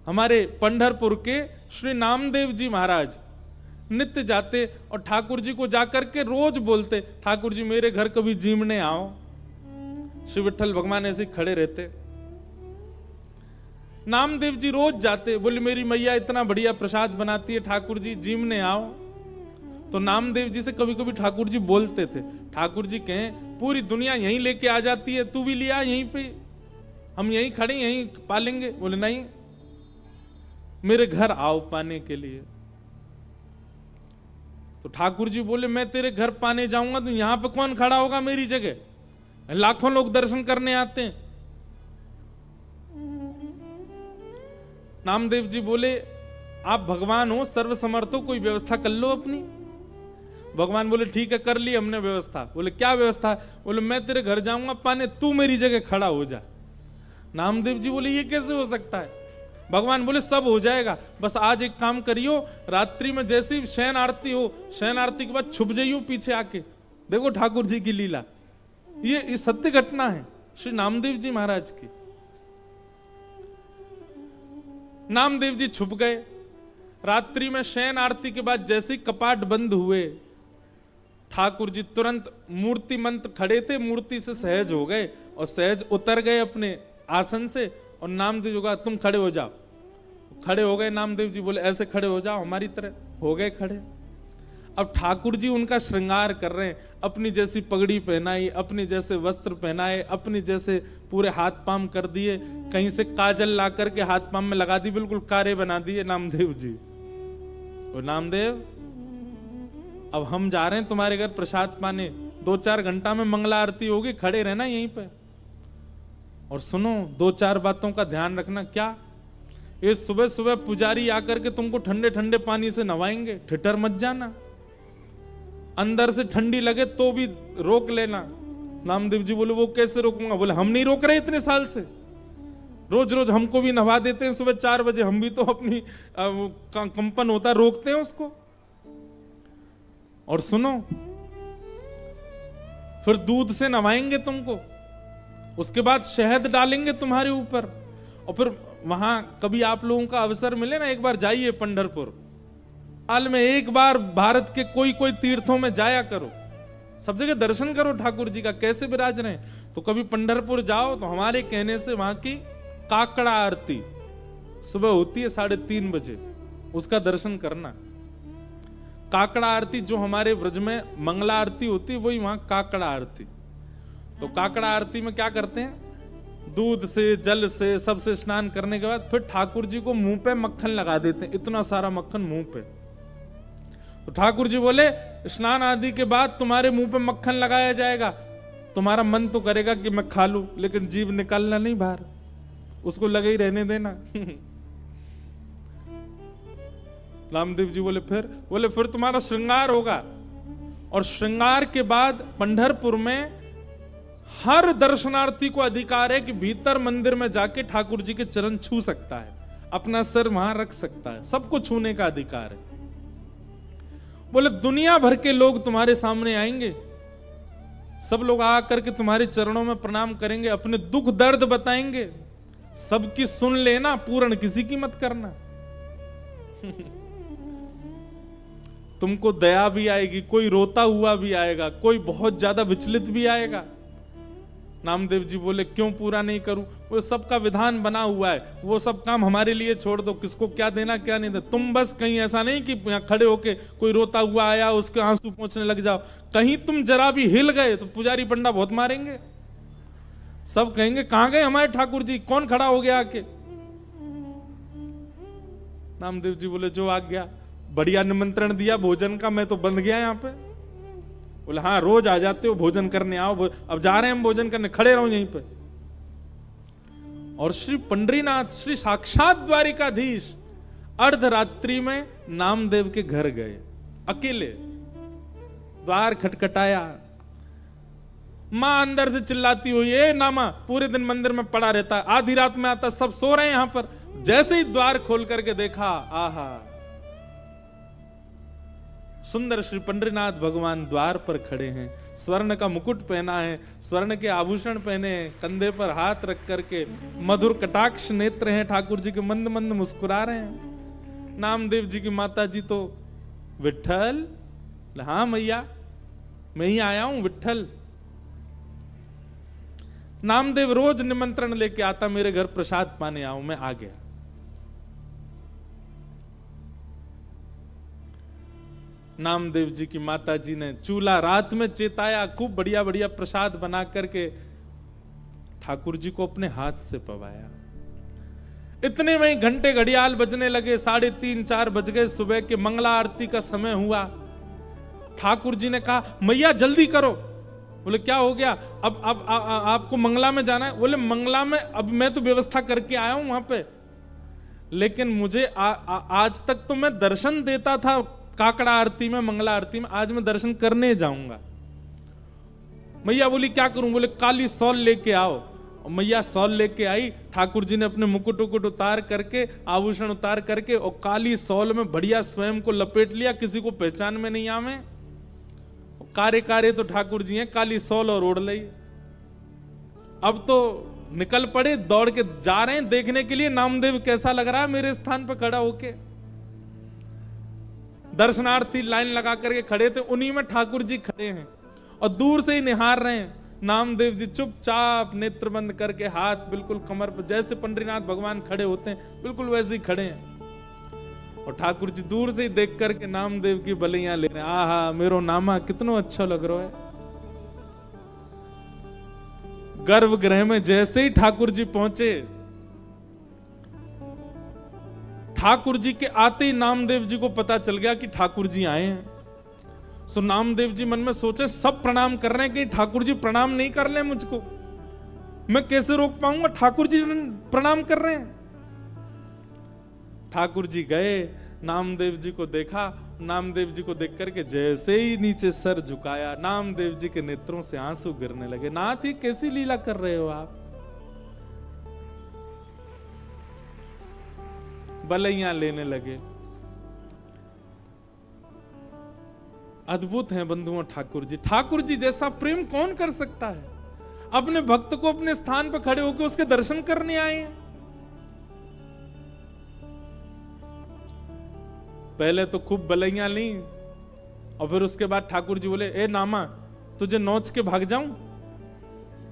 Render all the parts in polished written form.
हमारे पंढरपुर के श्री नामदेव जी महाराज नित्य जाते और ठाकुर जी को जाकर के रोज बोलते, ठाकुर जी मेरे घर कभी जीमने आओ। श्री विठ्ठल भगवान ऐसे खड़े रहते। नामदेव जी रोज जाते, बोले मेरी मैया इतना बढ़िया प्रसाद बनाती है, ठाकुर जी जीमने आओ। तो नामदेव जी से कभी कभी ठाकुर जी बोलते थे, ठाकुर जी कहें पूरी दुनिया यहीं लेके आ जाती है, तू भी लिया यहीं पे, हम यहीं खड़े यहीं पालेंगे। बोले नहीं, मेरे घर आओ पाने के लिए। तो ठाकुर जी बोले मैं तेरे घर पाने जाऊंगा तो यहां पे कौन खड़ा होगा मेरी जगह, लाखों लोग दर्शन करने आते हैं। नामदेव जी बोले आप भगवान हो, सर्वसमर्थ हो, कोई व्यवस्था कर लो अपनी। भगवान बोले ठीक है कर ली हमने व्यवस्था। बोले क्या व्यवस्था? बोले मैं तेरे घर जाऊंगा पाने, तू मेरी जगह खड़ा हो जा। नामदेव जी बोले ये कैसे हो सकता है? भगवान बोले सब हो जाएगा, बस आज एक काम करियो, रात्रि में जैसी शयन आरती हो, शयन आरती के बाद छुप जाइयो पीछे आके, देखो ठाकुर जी की लीला। ये सत्य घटना है श्री नामदेव जी महाराज की। नामदेव जी छुप गए। रात्रि में शयन आरती के बाद जैसे ही कपाट बंद हुए, ठाकुर जी तुरंत मूर्तिमंत खड़े थे, मूर्ति से सहज हो गए और सहज उतर गए अपने आसन से। और नामदेव जी कहा तुम खड़े हो जाओ। खड़े हो गए। नामदेव जी बोले ऐसे खड़े हो जाओ हमारी तरह। हो गए खड़े। अब ठाकुर जी उनका श्रृंगार कर रहे हैं, अपनी जैसी पगड़ी पहनाई, अपने जैसे वस्त्र पहनाए, अपने जैसे पूरे हाथ पाम कर दिए, कहीं से काजल ला करके हाथ पाम में लगा दी, बिल्कुल कारे बना दिए नामदेव जी। और नामदेव अब हम जा रहे हैं तुम्हारे घर प्रसाद पाने, 2-4 घंटा में मंगला आरती होगी, खड़े रहना यहीं पे। और सुनो 2-4 बातों का ध्यान रखना। क्या? ये सुबह सुबह पुजारी आकर के तुमको ठंडे ठंडे पानी से नवाएंगे, ठिठर मत जाना। अंदर से ठंडी लगे तो भी रोक लेना। नामदेव जी बोले वो कैसे रोकूंगा? बोले हम नहीं रोक रहे इतने साल से, रोज रोज हमको भी नवा देते हैं सुबह 4 बजे, हम भी तो अपनी कंपन होता रोकते हैं उसको। और सुनो फिर दूध से नवाएंगे तुमको, उसके बाद शहद डालेंगे तुम्हारे ऊपर। और फिर वहां कभी आप लोगों का अवसर मिले ना, एक बार जाइए पंढरपुर, साल में एक बार भारत के कोई कोई तीर्थों में जाया करो, सब जगह दर्शन करो ठाकुर जी का कैसे विराज रहे हैं। तो कभी पंढरपुर जाओ तो हमारे कहने से वहां की काकड़ा आरती सुबह होती है 3:30 बजे, उसका दर्शन करना। काकड़ा आरती जो हमारे ब्रज में मंगला आरती होती है, वही वहां काकड़ा आरती। तो काकड़ा आरती में क्या करते हैं, दूध से जल से सबसे स्नान करने के बाद फिर ठाकुर जी को मुंह पे मक्खन लगा देते हैं, इतना सारा मक्खन मुंह पे। तो ठाकुर जी बोले स्नान आदि के बाद तुम्हारे मुंह पे मक्खन लगाया जाएगा, तुम्हारा मन तो करेगा कि मैं खा लूं, लेकिन जीभ निकालना नहीं बाहर, उसको लगे ही रहने देना। रामदेव जी बोले फिर तुम्हारा श्रृंगार होगा। और श्रृंगार के बाद पंढरपुर में हर दर्शनार्थी को अधिकार है कि भीतर मंदिर में जाके ठाकुर जी के चरण छू सकता है, अपना सिर वहां रख सकता है, सबको छूने का अधिकार है। बोले दुनिया भर के लोग तुम्हारे सामने आएंगे, सब लोग आकर के तुम्हारे चरणों में प्रणाम करेंगे, अपने दुख दर्द बताएंगे, सबकी सुन लेना, पूर्ण किसी की मत करना। तुमको दया भी आएगी, कोई रोता हुआ भी आएगा, कोई बहुत ज्यादा विचलित भी आएगा। नामदेव जी बोले क्यों पूरा नहीं करूं? वो सबका विधान बना हुआ है, वो सब काम हमारे लिए छोड़ दो, किसको क्या देना क्या नहीं देना। तुम बस कहीं ऐसा नहीं कि यहाँ खड़े होके कोई रोता हुआ आया उसके आंसू पोंछने लग जाओ, कहीं तुम जरा भी हिल गए तो पुजारी पंडा बहुत मारेंगे, सब कहेंगे कहां गए हमारे ठाकुर जी, कौन खड़ा हो गया आके। नामदेव जी बोले जो आ गया, बढ़िया निमंत्रण दिया भोजन का, मैं तो बंध गया यहाँ पे। बोले हाँ रोज आ जाते हो भोजन करने, आओ अब जा रहे हैं हम भोजन करने, खड़े रहो यहीं पे। और श्री पंडरीनाथ श्री साक्षात द्वारिकाधीश अर्धरात्रि में नामदेव के घर गए, अकेले द्वार खटखटाया, मां अंदर से चिल्लाती हुई ए नामा, पूरे दिन मंदिर में पड़ा रहता है, आधी रात में आता, सब सो रहे हैं यहां पर। जैसे ही द्वार खोल करके देखा, आहा सुंदर श्री पंडरीनाथ भगवान द्वार पर खड़े हैं, स्वर्ण का मुकुट पहना है, स्वर्ण के आभूषण पहने हैं, कंधे पर हाथ रख करके मधुर कटाक्ष नेत्र हैं ठाकुर जी के, मंद मंद मुस्कुरा रहे हैं। नामदेव जी की माता जी तो विट्ठल, हाँ मैया मैं ही आया हूं विट्ठल। नामदेव रोज निमंत्रण लेके आता, मेरे घर प्रसाद पाने आओ, मैं आ गया। नामदेव जी की माता जी ने चूल्हा रात में चेताया, खूब बढ़िया बढ़िया प्रसाद बना करके ठाकुर जी को अपने हाथ से पवाया। इतने में ही घंटे घड़ियाल बजने लगे, 3:30-4 बज गए, सुबह के मंगला आरती का समय हुआ। ठाकुर जी ने कहा मैया जल्दी करो। बोले क्या हो गया? अब आपको मंगला में जाना है? बोले मंगला में अब मैं तो व्यवस्था करके आया हूं वहां पे, लेकिन मुझे आज तक तो मैं दर्शन देता था काकड़ा आरती में, मंगला आरती में, आज मैं दर्शन करने जाऊंगा। मैया बोली क्या करूं? बोले काली सौल लेके आओ। और मैया सौल लेके आई। ठाकुर जी ने अपने मुकुट उकुट उतार करके, आभूषण उतार करके, और काली सौल में बढ़िया स्वयं को लपेट लिया, किसी को पहचान में नहीं आवे। कारे कारे तो ठाकुर जी हैं, काली सौल और ओढ़ ली। अब तो निकल पड़े, दौड़ के जा रहे हैं देखने के लिए नामदेव कैसा लग रहा है मेरे स्थान पर खड़ा होके। दर्शनार्थी लाइन लगा करके खड़े थे, उन्हीं में ठाकुर जी खड़े हैं और दूर से ही निहार रहे हैं। नामदेव जी चुपचाप नेत्र बंद करके, हाथ बिल्कुल कमर पर, जैसे पंडरीनाथ भगवान खड़े होते हैं बिल्कुल वैसे ही खड़े हैं। और ठाकुर जी दूर से ही देख करके नामदेव की बलियां ले रहे हैं। आहा मेरो नामा कितना अच्छा लग रहा है। गर्भगृह में जैसे ही ठाकुर जी पहुंचे, ठाकुर जी के आते ही नामदेव जी को पता चल गया कि ठाकुर जी आए हैं। सो नामदेव जी मन में सोचे सब प्रणाम कर रहे हैं कि ठाकुर जी प्रणाम नहीं कर ले मुझको, मैं कैसे रोक पाऊंगा? ठाकुर जी प्रणाम कर रहे हैं। ठाकुर जी गए, नामदेव जी को देखा। नामदेव जी को देख करके जैसे ही नीचे सर झुकाया, नामदेव जी के नेत्रों से आंसू गिरने लगे। नाथ ही कैसी लीला कर रहे हो आप? बलैया लेने लगे। अद्भुत हैं बंधुओं ठाकुर जी। ठाकुर जी जैसा प्रेम कौन कर सकता है? अपने भक्त को अपने स्थान पर खड़े होकर उसके दर्शन करने आए हैं। पहले तो खूब बलैया ली, और फिर उसके बाद ठाकुर जी बोले ए नामा तुझे नोच के भाग जाऊं?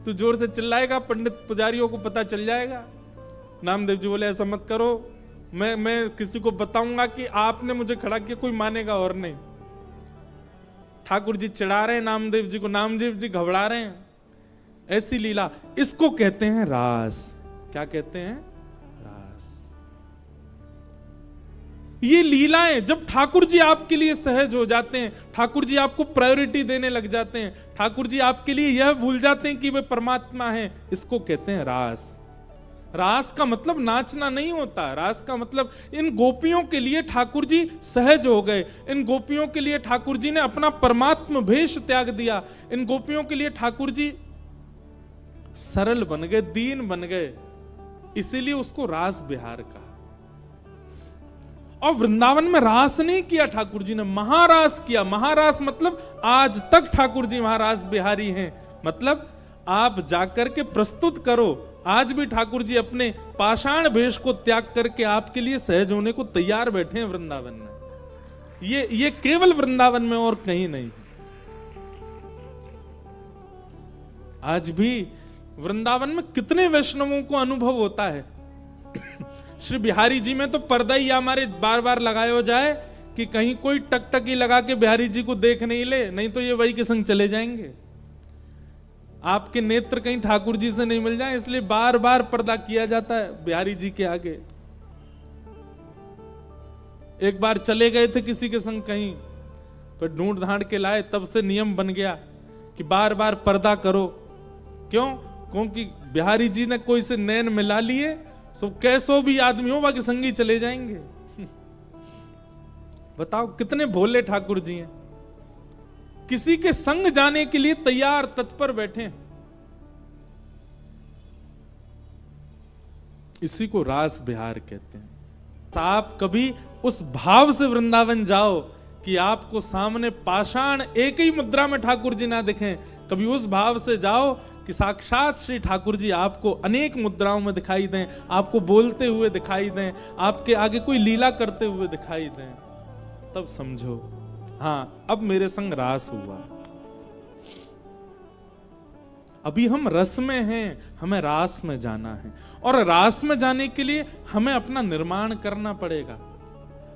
तू जोर से चिल्लाएगा, पंडित पुजारियों को पता चल जाएगा। नामदेव जी बोले ऐसा मत करो, मैं किसी को बताऊंगा कि आपने मुझे खड़ा किया, कोई मानेगा और नहीं। ठाकुर जी चिढ़ा रहे हैं नामदेव जी को, नामदेव जी घबरा रहे हैं। ऐसी लीला, इसको कहते हैं रास। क्या कहते हैं? रास। ये लीलाएं जब ठाकुर जी आपके लिए सहज हो जाते हैं, ठाकुर जी आपको प्रायोरिटी देने लग जाते हैं, ठाकुर जी आपके लिए यह भूल जाते हैं कि वे परमात्मा हैं, इसको कहते हैं रास। रास का मतलब नाचना नहीं होता। रास का मतलब इन गोपियों के लिए ठाकुर जी सहज हो गए। इन गोपियों के लिए ठाकुर जी ने अपना परमात्म भेष त्याग दिया। इन गोपियों के लिए ठाकुर जी सरल बन गए, दीन बन गए, इसीलिए उसको रास बिहार कहा। और वृंदावन में रास नहीं किया ठाकुर जी ने, महारास किया। महारास मतलब आज तक ठाकुर जी महारास बिहारी हैं। मतलब आप जाकर के प्रस्तुत करो, आज भी ठाकुर जी अपने पाषाण भेष को त्याग करके आपके लिए सहज होने को तैयार बैठे हैं वृंदावन में। ये केवल वृंदावन में और कहीं नहीं। आज भी वृंदावन में कितने वैष्णवों को अनुभव होता है। श्री बिहारी जी में तो पर्दा ही हमारे बार बार लगाया जाए कि कहीं कोई टकटकी लगा के बिहारी जी को देख नहीं ले, नहीं तो ये वही के संग चले जाएंगे। आपके नेत्र कहीं ठाकुर जी से नहीं मिल जाए, इसलिए बार बार पर्दा किया जाता है बिहारी जी के आगे। एक बार चले गए थे किसी के संग कहीं, फिर ढूंढ ढांड के लाए, तब से नियम बन गया कि बार बार पर्दा करो। क्यों? क्योंकि बिहारी जी ने कोई से नैन मिला लिए, सो कैसो भी आदमी हो बाकी संगी चले जाएंगे। बताओ कितने भोले ठाकुर जी हैं, किसी के संग जाने के लिए तैयार तत्पर बैठे हैं। इसी को रास बिहार कहते हैं। आप कभी उस भाव से वृंदावन जाओ कि आपको सामने पाषाण एक ही मुद्रा में ठाकुर जी ना दिखें। कभी उस भाव से जाओ कि साक्षात श्री ठाकुर जी आपको अनेक मुद्राओं में दिखाई दें, आपको बोलते हुए दिखाई दें, आपके आगे कोई लीला करते हुए दिखाई दें, तब समझो हाँ अब मेरे संग रास हुआ। अभी हम रस में हैं, हमें रास में जाना है, और रास में जाने के लिए हमें अपना निर्माण करना पड़ेगा,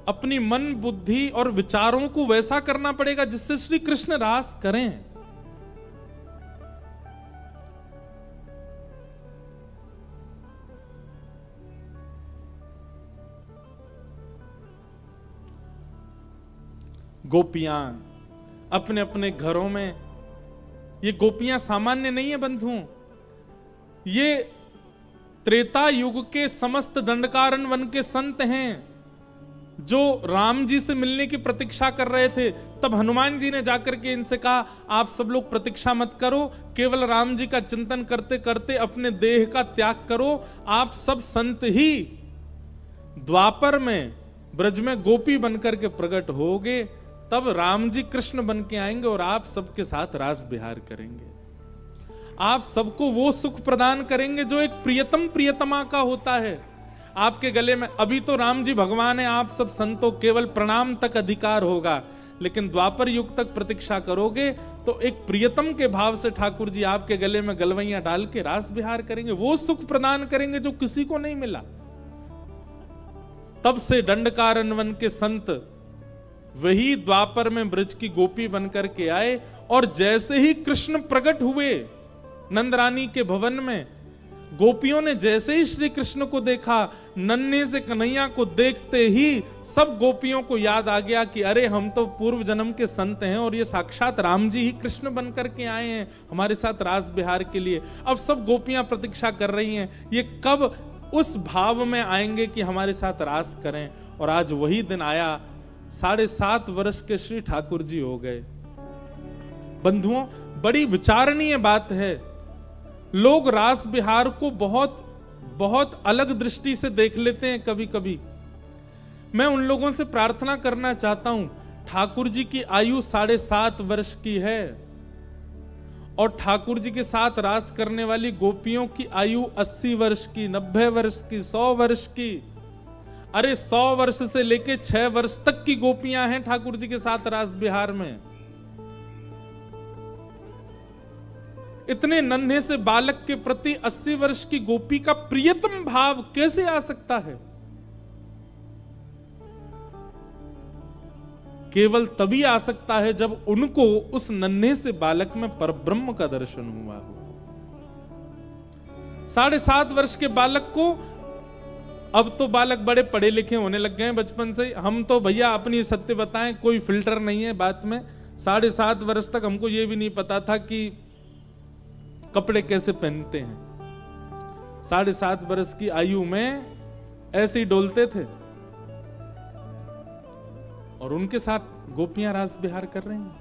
अपनी मन बुद्धि और विचारों को वैसा करना पड़ेगा जिससे श्री कृष्ण रास करें। गोपियां अपने अपने घरों में, ये गोपियां सामान्य नहीं है बंधुओं, ये त्रेता युग के समस्त दंडकारण्य वन के संत हैं जो राम जी से मिलने की प्रतीक्षा कर रहे थे। तब हनुमान जी ने जाकर के इनसे कहा आप सब लोग प्रतीक्षा मत करो, केवल राम जी का चिंतन करते करते अपने देह का त्याग करो, आप सब संत ही द्वापर में ब्रज में गोपी बनकर के प्रकट होगे, तब राम जी कृष्ण बन के आएंगे और आप सबके साथ रास विहार करेंगे, आप सबको वो सुख प्रदान करेंगे जो एक प्रियतम प्रियतमा का होता है आपके गले में। अभी तो राम जी भगवान है, आप सब संतों केवल प्रणाम तक अधिकार होगा, लेकिन द्वापर युग तक प्रतीक्षा करोगे तो एक प्रियतम के भाव से ठाकुर जी आपके गले में गलवैयां डाल के रास विहार करेंगे, वो सुख प्रदान करेंगे जो किसी को नहीं मिला। तब से दंडकारण्य वन के संत वही द्वापर में ब्रज की गोपी बनकर के आए, और जैसे ही कृष्ण प्रकट हुए नंदरानी के भवन में, गोपियों ने जैसे ही श्री कृष्ण को देखा, नन्हे से कन्हैया को देखते ही सब गोपियों को याद आ गया कि अरे हम तो पूर्व जन्म के संत हैं और ये साक्षात राम जी ही कृष्ण बनकर के आए हैं हमारे साथ रास विहार के लिए। अब सब गोपियां प्रतीक्षा कर रही हैं ये कब उस भाव में आएंगे कि हमारे साथ रास करें, और आज वही दिन आया। 7.5 वर्ष के श्री ठाकुर जी हो गए। बंधुओं, बड़ी विचारणीय बात है, लोग रास विहार को बहुत बहुत अलग दृष्टि से देख लेते हैं कभी कभी। मैं उन लोगों से प्रार्थना करना चाहता हूं, ठाकुर जी की आयु 7.5 वर्ष की है और ठाकुर जी के साथ रास करने वाली गोपियों की आयु 80 वर्ष की, 90 वर्ष की, 100 वर्ष की। अरे 100 वर्ष से लेके 6 वर्ष तक की गोपियां हैं ठाकुर जी के साथ रास विहार में। इतने नन्हे से बालक के प्रति 80 वर्ष की गोपी का प्रियतम भाव कैसे आ सकता है? केवल तभी आ सकता है जब उनको उस नन्हे से बालक में परब्रह्म का दर्शन हुआ हो। 7.5 वर्ष के बालक को, अब तो बालक बड़े पढ़े लिखे होने लग गए हैं बचपन से, हम तो भैया अपनी सत्य बताएं कोई फिल्टर नहीं है बात में। 7.5 वर्ष तक हमको ये भी नहीं पता था कि कपड़े कैसे पहनते हैं। 7.5 वर्ष की आयु में ऐसे ही डोलते थे और उनके साथ गोपियां रास विहार कर रही हैं।